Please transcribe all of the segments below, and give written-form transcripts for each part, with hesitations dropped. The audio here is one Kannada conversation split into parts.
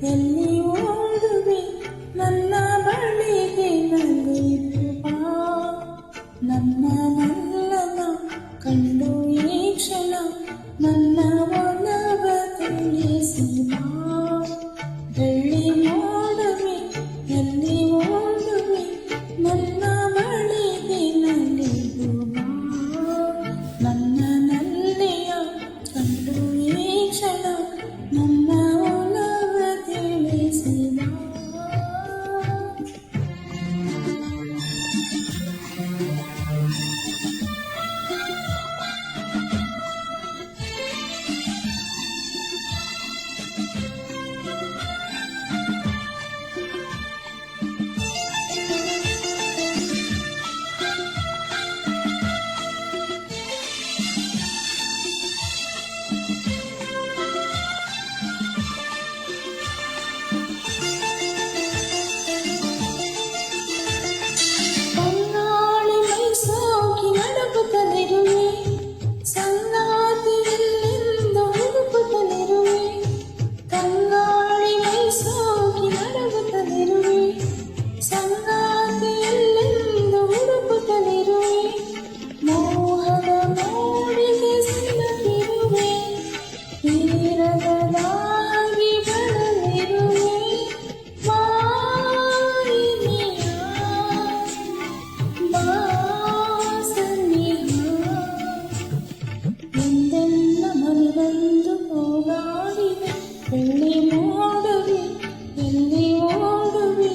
ಎಲ್ಲಿ ಓಡುವೆ ನನ್ನ ಬಳಿಗೆ ನಲಿದು ಬಾ. ನನ್ನ ನಲ್ಲನ ಕಂಡು ಈ ಕ್ಷಣ ನನ್ನ ಒಲವ ತಿಳಿಸಿ ಬಾ. ಬೆಳ್ಳಿ ಮೋಡವೇ ಎಲ್ಲಿ ಓಡುವೆ ನನ್ನ ಬಳಿಗೆ ನಲಿದು ಬಾ. ನನ್ನ ನಲ್ಲಿಯ ಕಂಡು ಈ ಕ್ಷಣ ನನ್ನ ಒಲವ ತಿಳಿಸಿ ಬಾ. ಸಂಗಾತಿಯಲ್ಲೆಂದು ಹುಡುಕುತ್ತಲಿರುವೆ, ತಂಗಾಳಿ ಮೈಸೋಗಿ ನಡುಗುತ್ತಲಿರುವೆ, ಸಂಗಾತಿಯಲ್ಲೆಂದು ಹುಡುಕುತ್ತಲಿರುವೆ, ಮೋಹದ ಮೋಡಿಗೆ ಸಿಲುಕಿರುವೆ, ತೀರದಾಗಿ ಬರಲಿರುವೆ. ಮನದಂದು ಹೋಗಾಡಿದೆ ಬೆಳ್ಳಿ ಮೋಡವೆ ಎಲ್ಲಿ ಓಡುವೆ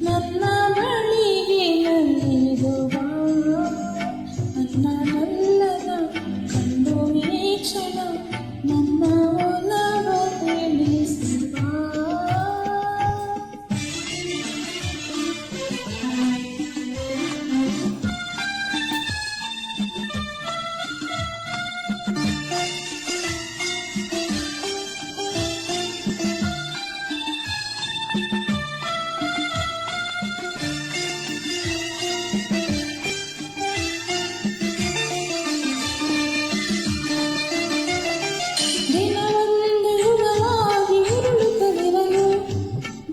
ನನ್ನ ಬಳಿಗೆ ನಲಿದು ಬಾ. ನನ್ನ ನಲ್ಲನ ಕಂಡು ಈ ಕ್ಷಣ ನನ್ನ ಒಲವ ತಿಳಿಸಿ ಬಾ.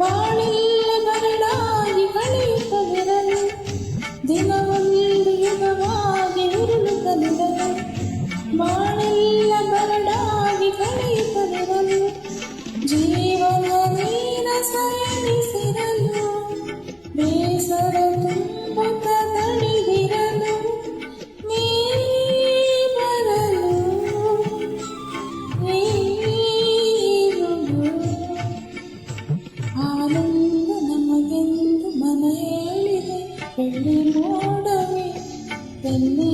ಬಾಳೆಲ್ಲ ಬರಡಾಗಿ ಕಳೆಯುತ್ತಲಿರಲು, ದಿನವೊಂದು ಯುಗವಾಗಿ ಉರುಳುತ್ತಲಿರಲು, ಬಾಳೆಲ್ಲ ಬರಡಾಗಿ ಕಳೆಯುತ್ತಲಿರಲು, ಜೀವನ ನೀರಸ ಎನಿಸಿರಲು, ಬೇಸರ ತುಂಬುತ್ತ ತಣಿದಿರಲು, ನೀ ಬರಲು ಆನಂದ ನಮಗೆಂದು ಮನ ಹೇಳಿದೆ. ಬೆಳ್ಳಿ ಮೋಡವೇ ಎಲ್ಲಿ